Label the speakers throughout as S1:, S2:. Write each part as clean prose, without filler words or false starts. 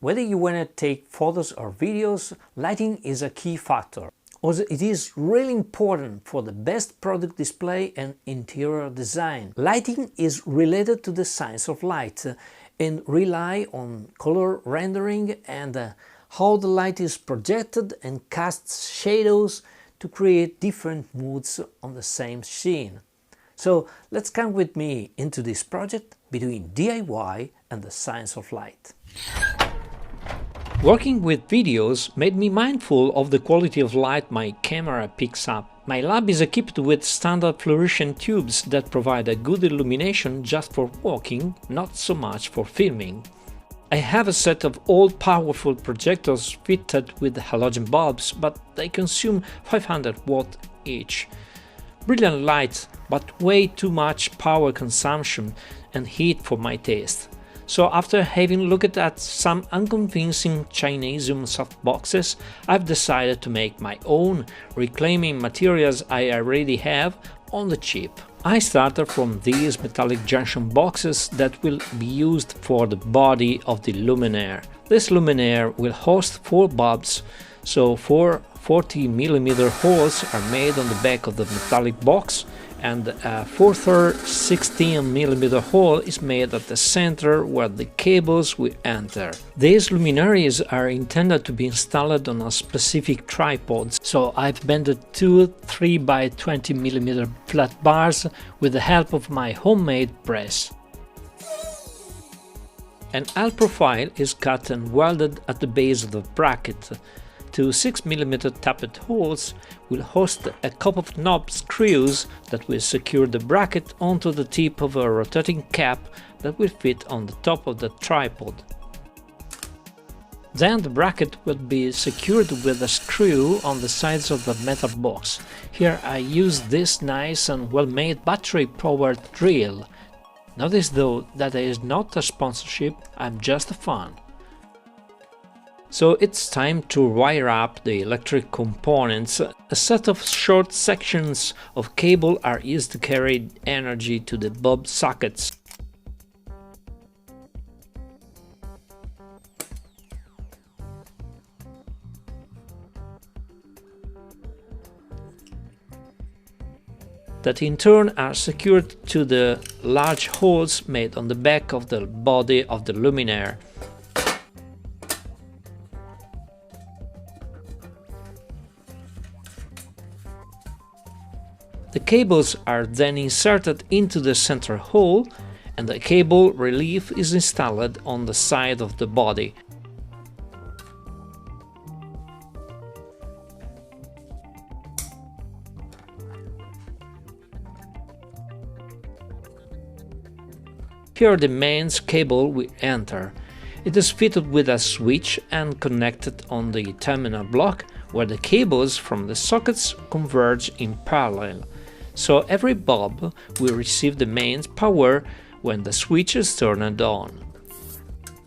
S1: Whether you want to take photos or videos, lighting is a key factor. Also, it is really important for the best product display and interior design. Lighting is related to the science of light and rely on color rendering and how the light is projected and casts shadows to create different moods on the same scene. So let's come with me into this project between DIY and the science of light. Working with videos made me mindful of the quality of light my camera picks up. My lab is equipped with standard fluorescent tubes that provide a good illumination just for walking, not so much for filming. I have a set of old powerful projectors fitted with halogen bulbs, but they consume 500 watts each. Brilliant light, but way too much power consumption and heat for my taste. So after having looked at some unconvincing Chinese softboxes, I've decided to make my own, reclaiming materials I already have on the cheap. I started from these metallic junction boxes that will be used for the body of the luminaire. This luminaire will host 4 bulbs, so 4 40mm holes are made on the back of the metallic box, and a further 16mm hole is made at the center where the cables will enter. These luminaires are intended to be installed on a specific tripod, so I've bended 2 3x20mm flat bars with the help of my homemade press. An L profile is cut and welded at the base of the bracket. 2 6mm tapped holes will host a couple of knob screws that will secure the bracket onto the tip of a rotating cap that will fit on the top of the tripod. Then the bracket will be secured with a screw on the sides of the metal box. Here I use this nice and well-made battery-powered drill. Notice though that it is not a sponsorship, I'm just a fan. So it's time to wire up the electric components. A set of short sections of cable are used to carry energy to the bulb sockets. That in turn are secured to the large holes made on the back of the body of the luminaire. The cables are then inserted into the center hole, and the cable relief is installed on the side of the body. Here the mains cable will enter. It is fitted with a switch and connected on the terminal block, where the cables from the sockets converge in parallel. So every bulb will receive the mains power when the switch is turned on.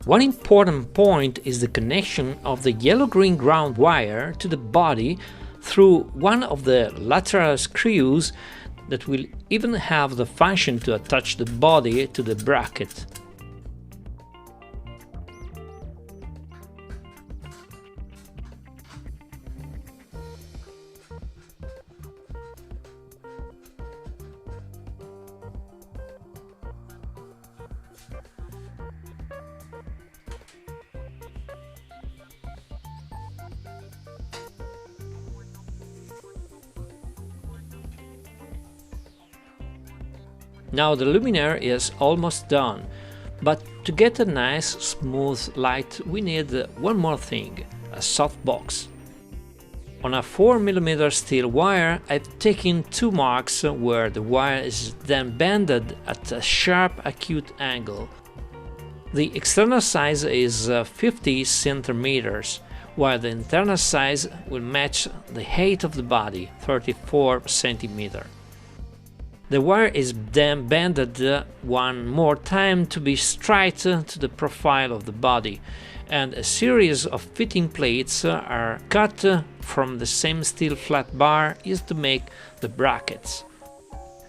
S1: One important point is the connection of the yellow-green ground wire to the body through one of the lateral screws that will even have the function to attach the body to the bracket. Now the luminaire is almost done, but to get a nice smooth light we need one more thing, a softbox. On a 4mm steel wire I've taken 2 marks where the wire is then bended at a sharp acute angle. The external size is 50 centimeters, while the internal size will match the height of the body, 34 centimeters. The wire is then bended one more time to be straight to the profile of the body, and a series of fitting plates are cut from the same steel flat bar used to make the brackets.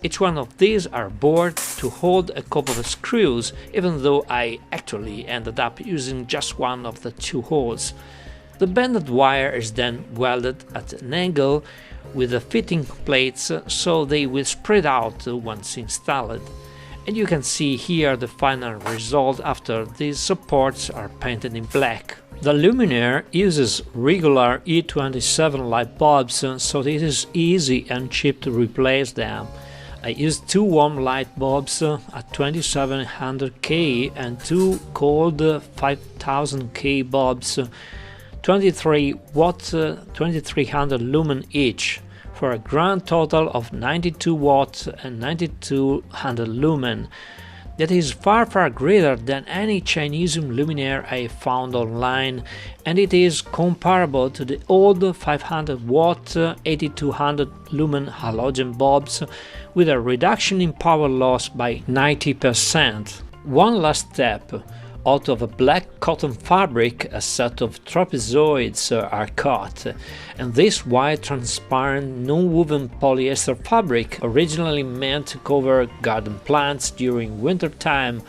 S1: Each one of these are bored to hold a couple of screws, even though I actually ended up using just one of the two holes. The bended wire is then welded at an angle with the fitting plates so they will spread out once installed. And you can see here the final result after these supports are painted in black. The luminaire uses regular E27 light bulbs, so it is easy and cheap to replace them. I used two warm light bulbs at 2700K and two cold 5000K bulbs, 23 watt 2300 lumen each, for a grand total of 92 watt and 9200 lumen. That is far greater than any Chinese luminaire I found online, and it is comparable to the old 500 watt 8200 lumen halogen bulbs with a reduction in power loss by 90%. One last step. Out of a black cotton fabric, a set of trapezoids are cut, and this white transparent non-woven polyester fabric, originally meant to cover garden plants during winter time,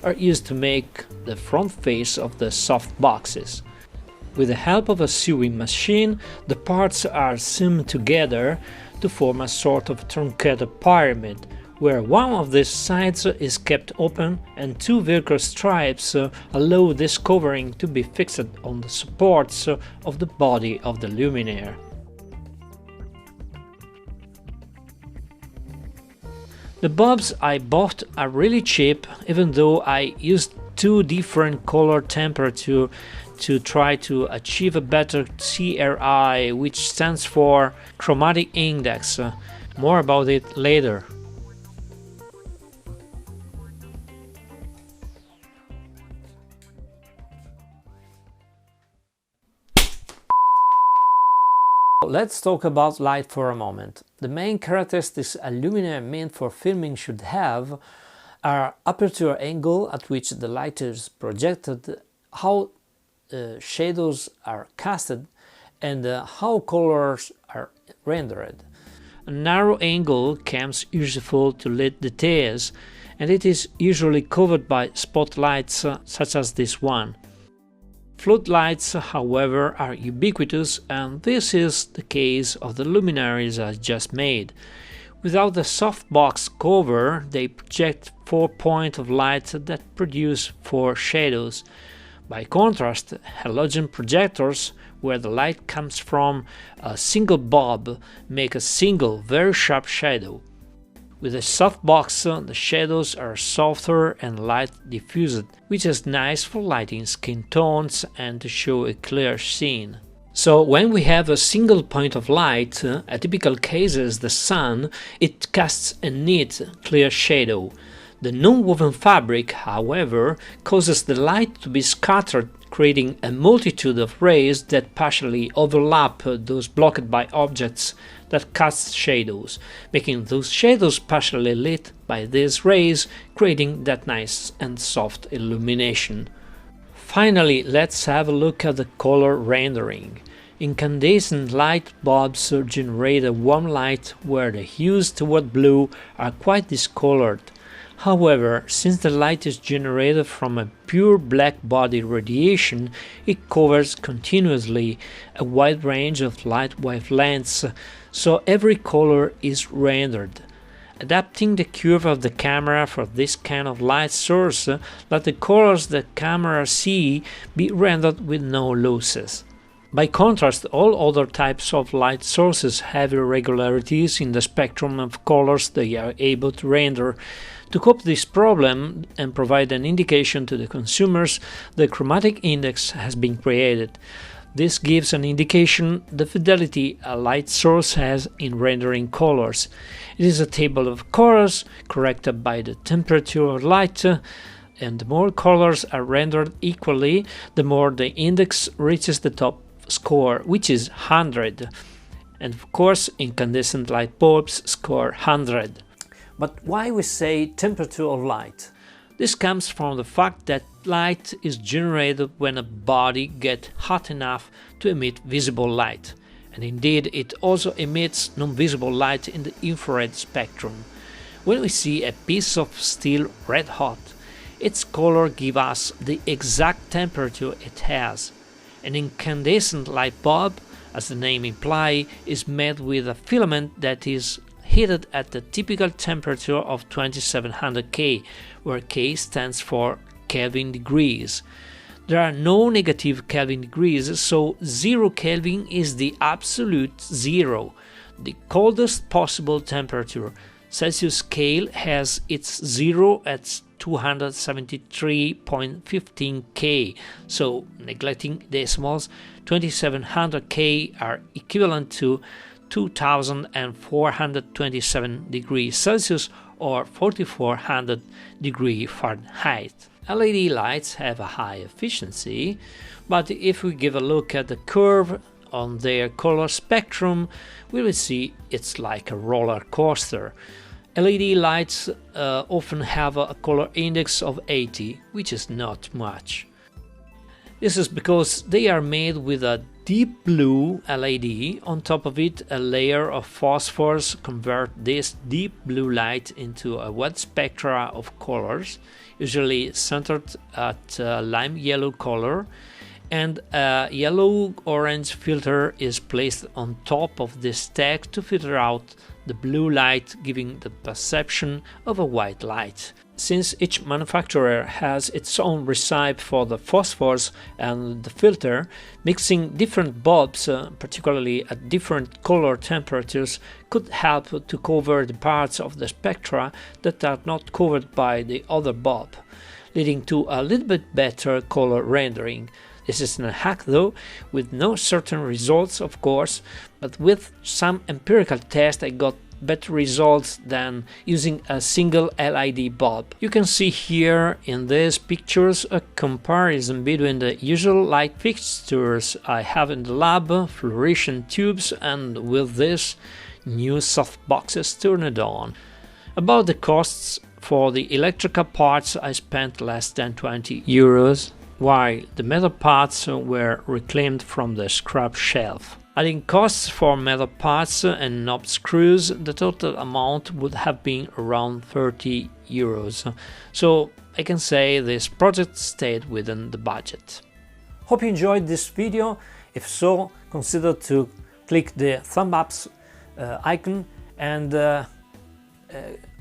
S1: are used to make the front face of the softboxes. With the help of a sewing machine, the parts are sewn together to form a sort of truncated pyramid, where one of these sides is kept open and two Velcro stripes allow this covering to be fixed on the supports of the body of the luminaire. The bulbs I bought are really cheap, even though I used two different color temperature to try to achieve a better CRI, which stands for chromatic index. More about it later. Let's talk about light for a moment. The main characteristics a luminaire meant for filming should have are aperture angle at which the light is projected, how shadows are casted, and how colors are rendered. A narrow angle comes useful to lit details, and it is usually covered by spotlights such as this one. Floodlights, however, are ubiquitous, and this is the case of the luminaires I just made. Without the softbox cover, they project 4 points of light that produce 4 shadows. By contrast, halogen projectors, where the light comes from a single bulb, make a single, very sharp shadow. With a softbox, the shadows are softer and light diffused, which is nice for lighting skin tones and to show a clear scene. So when we have a single point of light, a typical case is the sun, it casts a neat, clear shadow. The non-woven fabric, however, causes the light to be scattered, creating a multitude of rays that partially overlap those blocked by objects that cast shadows, making those shadows partially lit by these rays, creating that nice and soft illumination. Finally, let's have a look at the color rendering. Incandescent light bulbs generate a warm light where the hues toward blue are quite discolored. However, since the light is generated from a pure black body radiation, it covers continuously a wide range of light wavelengths, so every color is rendered. Adapting the curve of the camera for this kind of light source, let the colors the camera see be rendered with no losses. By contrast, all other types of light sources have irregularities in the spectrum of colors they are able to render. To cope with this problem and provide an indication to the consumers, the chromatic index has been created. This gives an indication the fidelity a light source has in rendering colors. It is a table of colors corrected by the temperature of light, and the more colors are rendered equally, the more the index reaches the top score, which is 100. And of course, incandescent light bulbs score 100. But why we say temperature of light? This comes from the fact that light is generated when a body gets hot enough to emit visible light, and indeed it also emits non-visible light in the infrared spectrum. When we see a piece of steel red hot, its color gives us the exact temperature it has. An incandescent light bulb, as the name implies, is made with a filament that is heated at the typical temperature of 2700 K, where K stands for Kelvin degrees. There are no negative Kelvin degrees, so 0 Kelvin is the absolute zero, the coldest possible temperature. Celsius scale has its zero at 273.15 K, so neglecting decimals, 2700 K are equivalent to 2427 degrees Celsius or 4400 degrees Fahrenheit. LED lights have a high efficiency, but if we give a look at the curve on their color spectrum, we will see it's like a roller coaster. LED lights often have a color index of 80, which is not much. This is because they are made with a deep blue LED. On top of it, a layer of phosphors convert this deep blue light into a wide spectra of colors, usually centered at lime yellow color, and a yellow-orange filter is placed on top of this stack to filter out the blue light, giving the perception of a white light. Since each manufacturer has its own recipe for the phosphors and the filter, mixing different bulbs, particularly at different color temperatures, could help to cover the parts of the spectra that are not covered by the other bulb, leading to a little bit better color rendering. This is a hack though, with no certain results of course, but with some empirical tests I got better results than using a single LED bulb. You can see here in these pictures a comparison between the usual light fixtures I have in the lab, fluorescent tubes, and with this new softboxes turned on. About the costs, for the electrical parts I spent less than 20 euros, while the metal parts were reclaimed from the scrap shelf. Adding costs for metal parts and knob screws, the total amount would have been around 30 euros. So I can say this project stayed within the budget. Hope you enjoyed this video. If so, consider to click the thumb up icon, and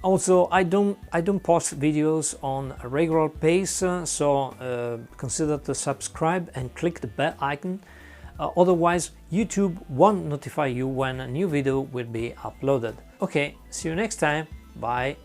S1: also I don't post videos on a regular pace, so consider to subscribe and click the bell icon. Otherwise, YouTube won't notify you when a new video will be uploaded. Okay, see you next time. Bye.